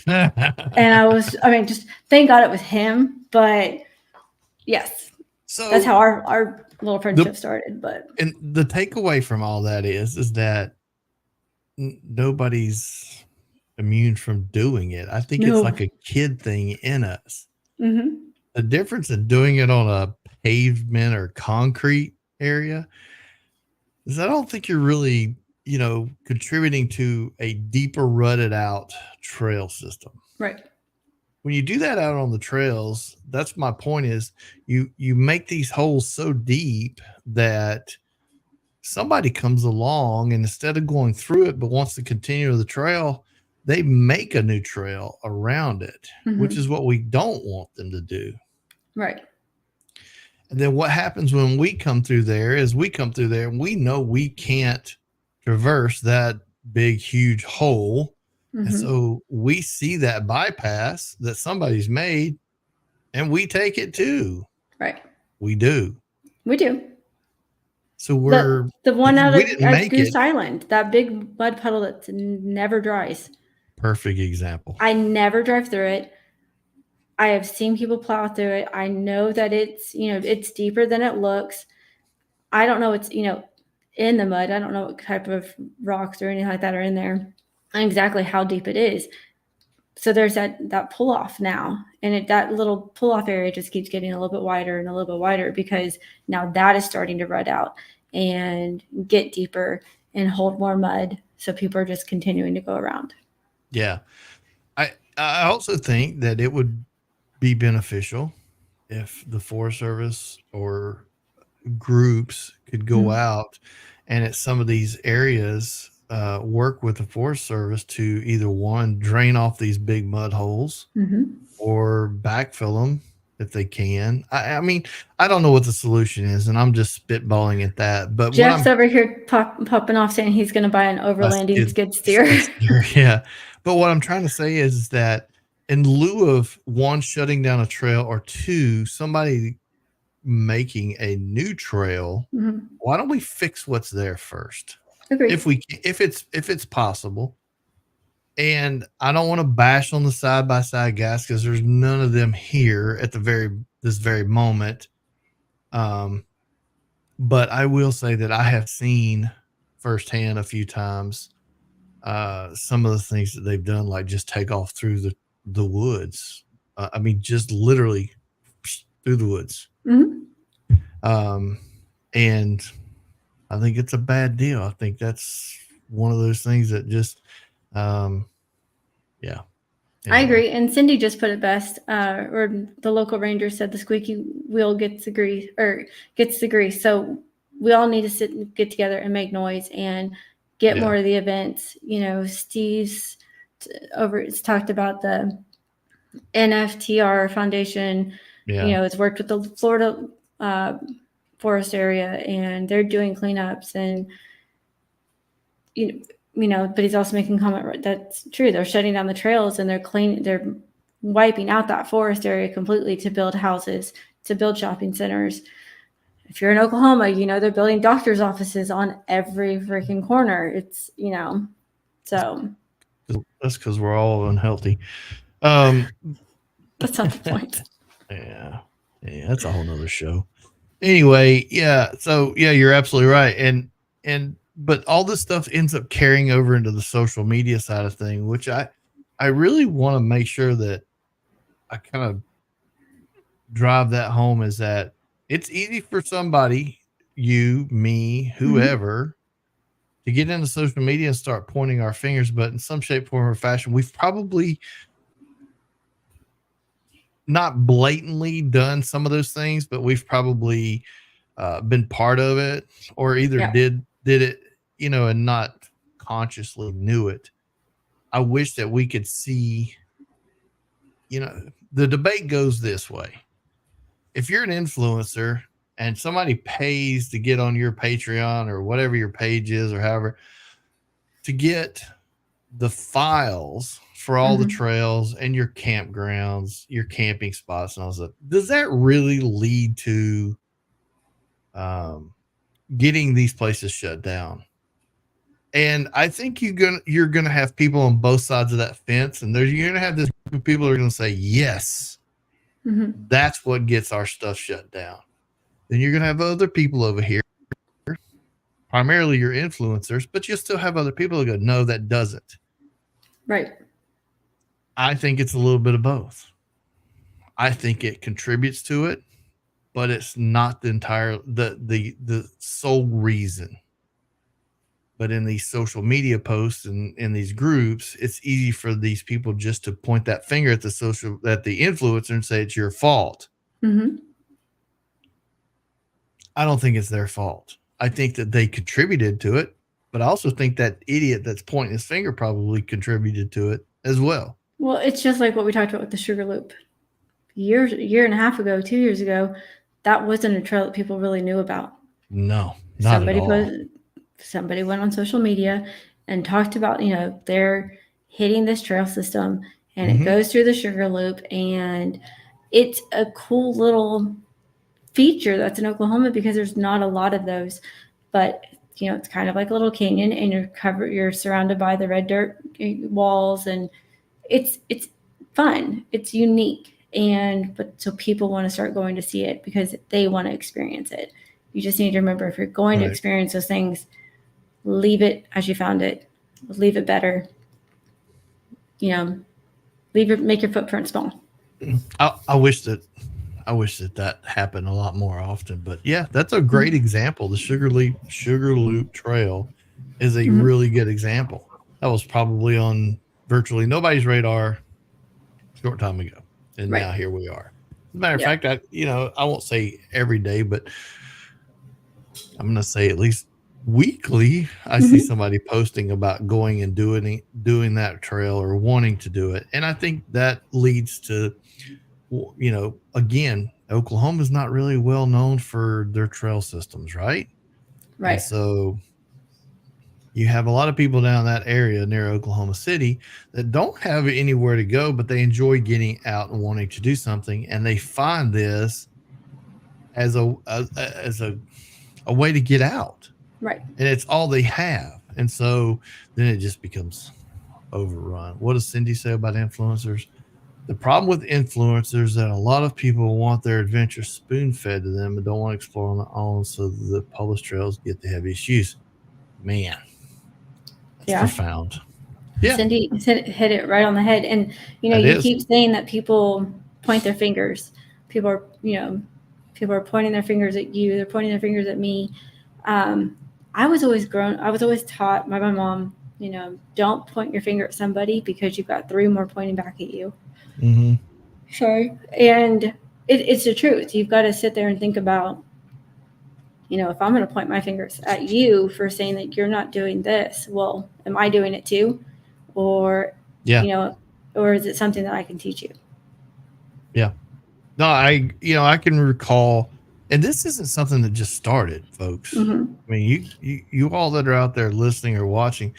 And I was, just thank God it was him. But yes, so that's how our little friendship started. But and the takeaway from all that is that nobody's immune from doing it. I think it's like a kid thing in us. Mm-hmm. The difference in doing it on a pavement or concrete area is I don't think you're really, contributing to a deeper rutted out trail system. Right. When you do that out on the trails, that's my point is you make these holes so deep that somebody comes along and instead of going through it, but wants to continue the trail, they make a new trail around it, mm-hmm. which is what we don't want them to do. Right. And then what happens when we come through there is we come through there and we know we can't traverse that big, huge hole. Mm-hmm. And so we see that bypass that somebody's made and we take it too. Right. We do. We do. So we're the one out at Goose Island, that big mud puddle that never dries. Perfect example. I never drive through it. I have seen people plow through it. I know that it's, it's deeper than it looks. I don't know it's, in the mud. I don't know what type of rocks or anything like that are in there and exactly how deep it is. So there's that pull off now. And that little pull off area just keeps getting a little bit wider and a little bit wider because now that is starting to rut out and get deeper and hold more mud. So people are just continuing to go around. Yeah. I also think that it would be beneficial if the Forest Service or groups could go mm-hmm. out and at some of these areas work with the Forest Service to either one, drain off these big mud holes mm-hmm. or backfill them if they can. I mean, I don't know what the solution is, and I'm just spitballing at that. But Jeff's over here popping off saying he's going to buy an overlanding skid steer. Yeah. But what I'm trying to say is that in lieu of one, shutting down a trail, or two, somebody making a new trail, why don't we fix what's there first? Agreed. If it's possible. And I don't want to bash on the side by side guys because there's none of them here at this very moment. But I will say that I have seen firsthand a few times some of the things that they've done, like just take off through the woods. I mean, just literally through the woods. And I think it's a bad deal. I think that's one of those things that just, yeah. I agree. And Cindy just put it best, or the local ranger said the squeaky wheel gets the grease. So we all need to sit and get together and make noise and get more of the events. You know, Steve's talked about the NFTR Foundation. You know, it's worked with the Florida forest area, and they're doing cleanups, and you know, but he's also making a comment that's true. They're shutting down the trails, and they're wiping out that forest area completely to build houses, to build shopping centers. If you're in Oklahoma, you know, they're building doctor's offices on every freaking corner. It's, you know, so. That's because we're all unhealthy. That's not the point. Yeah, that's a whole nother show. Anyway, so you're absolutely right. But all this stuff ends up carrying over into the social media side of thing, which I really want to make sure that I kind of drive that home, is that it's easy for somebody, you, me, whoever, to get into social media and start pointing our fingers, but in some shape, form, or fashion, we've probably not blatantly done some of those things, but we've probably been part of it, or either did it, you know, and not consciously knew it. I wish that we could see, you know, the debate goes this way. If you're an influencer and somebody pays to get on your Patreon or whatever your page is, or however, to get the files for all the trails and your campgrounds, your camping spots and all that, does that really lead to getting these places shut down? And I think you're gonna have people on both sides of that fence, and you're gonna have this group of people who are gonna say, yes, that's what gets our stuff shut down. Then you're gonna have other people over here, primarily your influencers, but you'll still have other people who go, no, that doesn't. Right. I think it's a little bit of both. I think it contributes to it, but it's not the sole reason. But in these social media posts and in these groups, it's easy for these people just to point that finger at the influencer and say it's your fault. I don't think it's their fault. I think that they contributed to it, but I also think that idiot that's pointing his finger probably contributed to it as well. Well, it's just like what we talked about with the Sugar Loop. A year and a half ago, 2 years ago, that wasn't a trail that people really knew about. No, not at all. Somebody went on social media and talked about, you know, they're hitting this trail system, and it goes through the Sugar Loop, and it's a cool little feature that's in Oklahoma because there's not a lot of those. But, you know, it's kind of like a little canyon, and you're surrounded by the red dirt walls, and it's fun. It's unique. But so people want to start going to see it because they want to experience it. You just need to remember, if you're going to experience those things, leave it as you found it. Leave it better. You know, make your footprint small. I wish that happened a lot more often, but yeah, that's a great example. The Sugar Loop Trail is a really good example. That was probably on virtually nobody's radar a short time ago. And now here we are. As a matter of fact, I won't say every day, but I'm going to say at least weekly, I see somebody posting about going and doing that trail or wanting to do it. And I think that leads to, you know, again, Oklahoma is not really well known for their trail systems, right? Right. And so you have a lot of people down that area near Oklahoma City that don't have anywhere to go, but they enjoy getting out and wanting to do something, and they find this as a way to get out, Right. and it's all they have, and so then it just becomes overrun. What does Cindy say about influencers? The problem with influencers is that a lot of people want their adventure spoon fed to them and don't want to explore on their own, so the published trails get the heaviest use. Man, it's profound. Yeah. Cindy hit it right on the head. And, you keep saying that people point their fingers. People are pointing their fingers at you. They're pointing their fingers at me. I was always taught by my mom, don't point your finger at somebody because you've got 3 more pointing back at you. Mm-hmm. Sorry. And it's the truth. You've got to sit there and think about, if I'm going to point my fingers at you for saying that you're not doing this, well, am I doing it too? Or, or is it something that I can teach you? Yeah. No, I can recall, and this isn't something that just started, folks. Mm-hmm. I mean, you all that are out there listening or watching,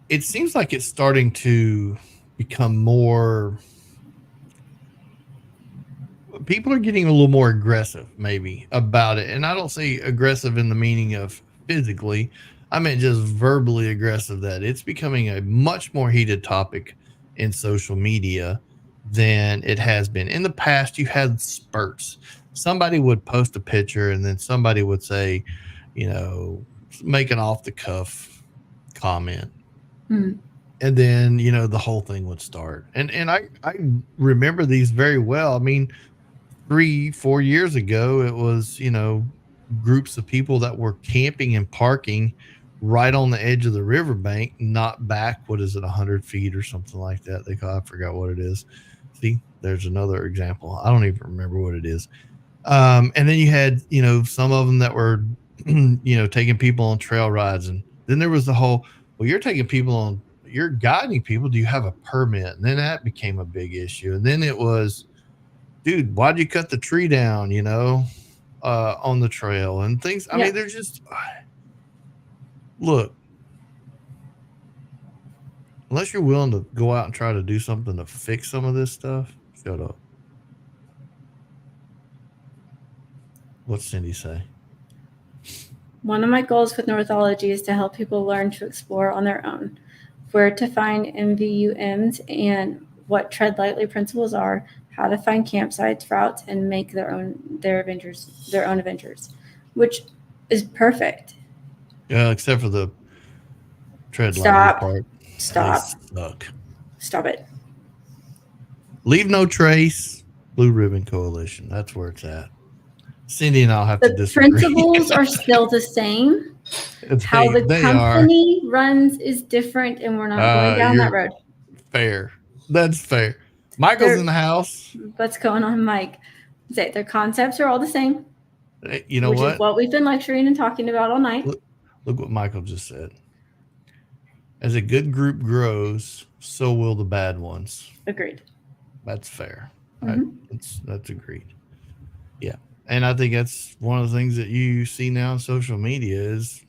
it seems like it's starting to become more, people are getting a little more aggressive maybe about it. And I don't say aggressive in the meaning of physically, I meant just verbally aggressive, that it's becoming a much more heated topic in social media than it has been. In the past, you had spurts. Somebody would post a picture and then somebody would say, make an off the cuff comment. Mm-hmm. And then, the whole thing would start. And I remember these very well. I mean, 3-4 years ago, it was, groups of people that were camping and parking right on the edge of the riverbank, not back, 100 feet or something like that. I forgot what it is. See, there's another example. I don't even remember what it is. And then you had, some of them that were, taking people on trail rides. And then there was the whole, well, you're guiding people. Do you have a permit? And then that became a big issue. And then it was, dude, why'd you cut the tree down, on the trail and things? I mean, they're just, look, unless you're willing to go out and try to do something to fix some of this stuff, shut up. What's Cindy say? One of my goals with Northology is to help people learn to explore on their own, where to find MVUMs and what tread lightly principles are, how to find campsites, routes, and make their own adventures, which is perfect. Yeah, except for the tread lightly part. Stop it. Leave no trace. Blue Ribbon Coalition. That's where it's at. Cindy and I'll have to disagree. The principles are still the same. How the company runs is different, and we're not going down that road. Fair. That's fair. Michael's in the house. What's going on, Mike? Their concepts are all the same. You know which is what we've been lecturing and talking about all night. Look what Michael just said. As a good group grows, so will the bad ones. Agreed. That's fair. Mm-hmm. That's agreed. Yeah. And I think that's one of the things that you see now on social media is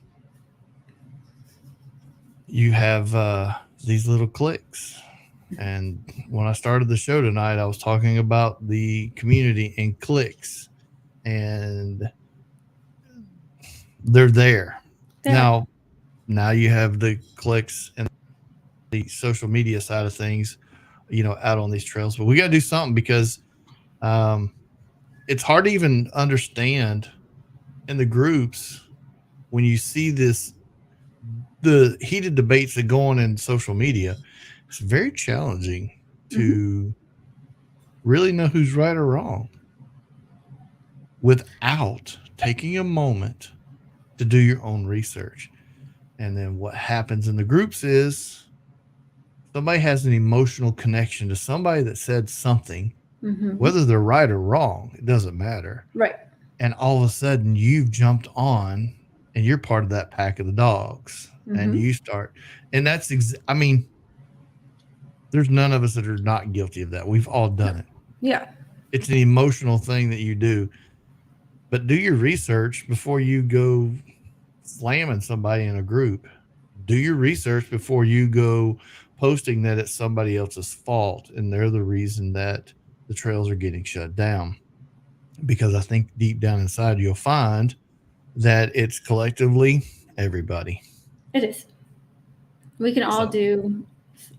you have these little cliques. And when I started the show tonight, I was talking about the community in cliques, and they're there. Yeah. Now you have the cliques and the social media side of things, out on these trails. But we got to do something because it's hard to even understand in the groups when you see the heated debates that go on in social media. It's very challenging to really know who's right or wrong without taking a moment to do your own research. And then what happens in the groups is somebody has an emotional connection to somebody that said something, whether they're right or wrong, it doesn't matter. Right. And all of a sudden you've jumped on and you're part of that pack of the dogs and you start, and that's, there's none of us that are not guilty of that. We've all done it. Yeah. It's an emotional thing that you do. But do your research before you go slamming somebody in a group, do your research before you go posting that it's somebody else's fault and they're the reason that the trails are getting shut down. Because I think deep down inside you'll find that it's collectively everybody. It is. We can all So, do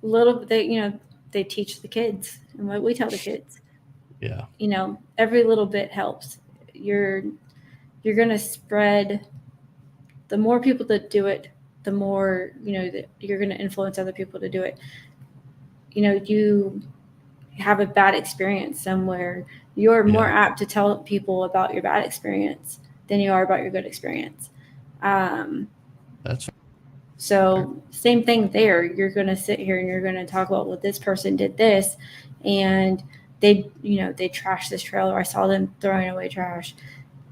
a little bit, they teach the kids and what we tell the kids. yeah. Every little bit helps. You're going to spread, the more people that do it, the more, that you're going to influence other people to do it. You have a bad experience somewhere, you're more apt to tell people about your bad experience than you are about your good experience. That's So same thing there. You're going to sit here and you're going to talk about, well, this person did this and they trashed this trail, or I saw them throwing away trash,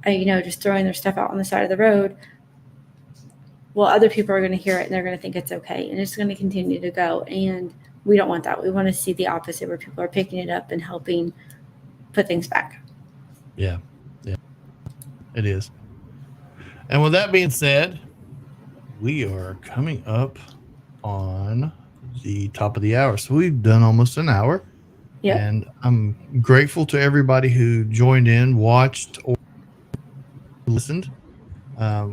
just throwing their stuff out on the side of the road. Well, other people are going to hear it and they're going to think it's okay. And it's going to continue to go. And we don't want that. We want to see the opposite, where people are picking it up and helping put things back. Yeah. It is. And with that being said, we are coming up on the top of the hour. So we've done almost an hour. Yep. And I'm grateful to everybody who joined in, watched, or listened.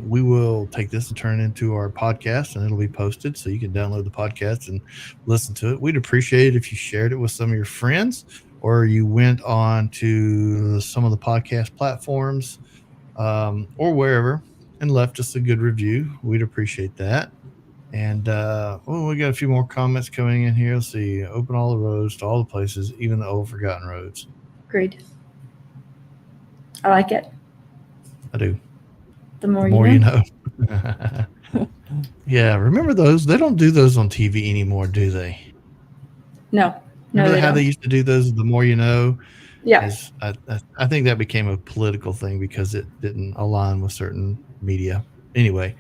We will take this and turn it into our podcast, and it'll be posted so you can download the podcast and listen to it. We'd appreciate it if you shared it with some of your friends, or you went on to some of the podcast platforms or wherever and left us a good review. We'd appreciate that. And we got a few more comments coming in here. Let's see. Open all the roads to all the places, even the old forgotten roads. Agreed. I like it. I do. The more you know. Yeah, remember those? They don't do those on TV anymore, do they? No. Remember how they used to do those? The more you know. Yeah. I think that became a political thing because it didn't align with certain media. Anyway,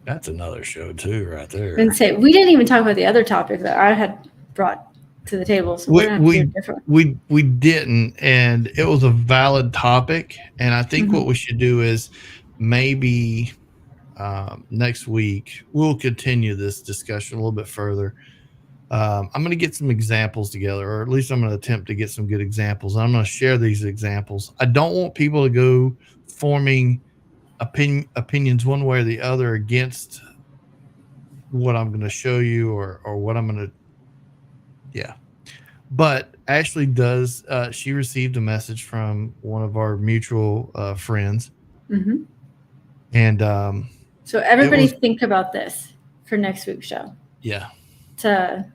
that's another show too, right there. And say we didn't even talk about the other topic that I had brought to the table. So we didn't, and it was a valid topic. And I think what we should do is maybe next week we'll continue this discussion a little bit further. I'm going to get some examples together, or at least I'm going to attempt to get some good examples. I'm going to share these examples. I don't want people to go forming opinions one way or the other against what I'm going to show you or what I'm going to. Yeah. But Ashley does. She received a message from one of our mutual friends. Mm-hmm. And so everybody think about this for next week's show. Yeah. To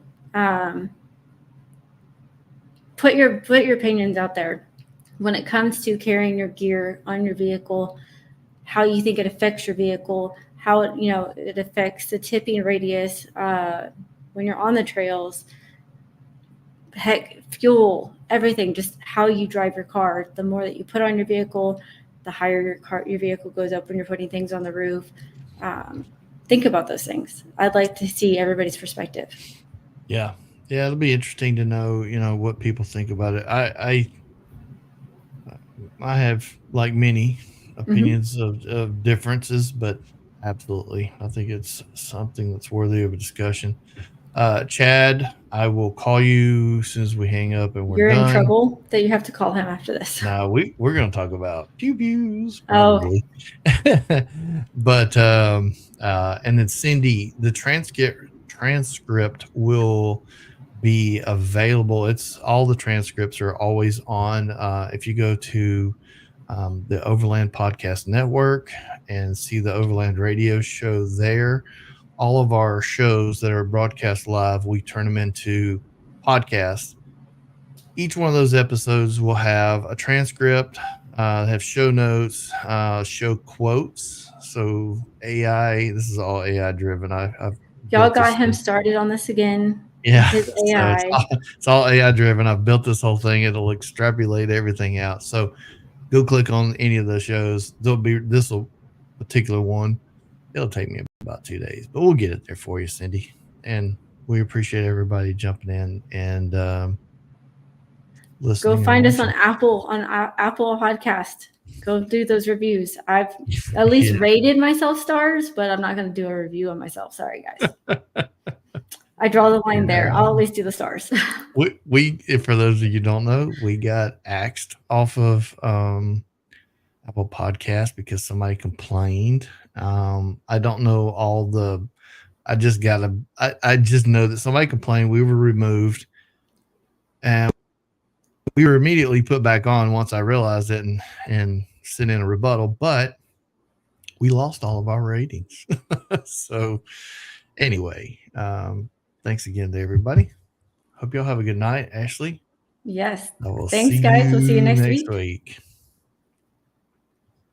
put your opinions out there when it comes to carrying your gear on your vehicle, how you think it affects your vehicle, how it affects the tipping radius when you're on the trails, heck, fuel, everything, just how you drive your car. The more that you put on your vehicle, the higher your vehicle goes up when you're putting things on the roof. Think about those things. I'd like to see everybody's perspective. Yeah, it'll be interesting to know, what people think about it. I have, like, many opinions of differences, but absolutely, I think it's something that's worthy of a discussion. Chad, I will call you as soon as we hang up and we're done. You're in trouble that you have to call him after this. No, we're going to talk about pew-pews. Probably. Oh. But, and then Cindy, the transcript will be available. All the transcripts are always on. If you go to the Overland Podcast Network and see the Overland Radio Show there, all of our shows that are broadcast live, we turn them into podcasts. Each one of those episodes will have a transcript, have show notes, show quotes. So AI, this is all AI driven. Y'all got him started on this again. Yeah, his AI. So it's all AI driven. I've built this whole thing. It'll extrapolate everything out. So go click on any of those shows. This particular one. It'll take me about 2 days, but we'll get it there for you, Cindy. And we appreciate everybody jumping in. And listening. Go find us on Apple Podcast. Go do those reviews. I've at least rated myself stars, but I'm not going to do a review on myself. Sorry, guys. I draw the line there. I'll always do the stars. we for those of you who don't know, we got axed off of Apple Podcast because somebody complained. I don't know all the. I just know that somebody complained. We were removed, and we were immediately put back on once I realized it and sent in a rebuttal. But we lost all of our ratings. So anyway, thanks again to everybody. Hope y'all have a good night, Ashley. Yes. Thanks, guys. We'll see you next week.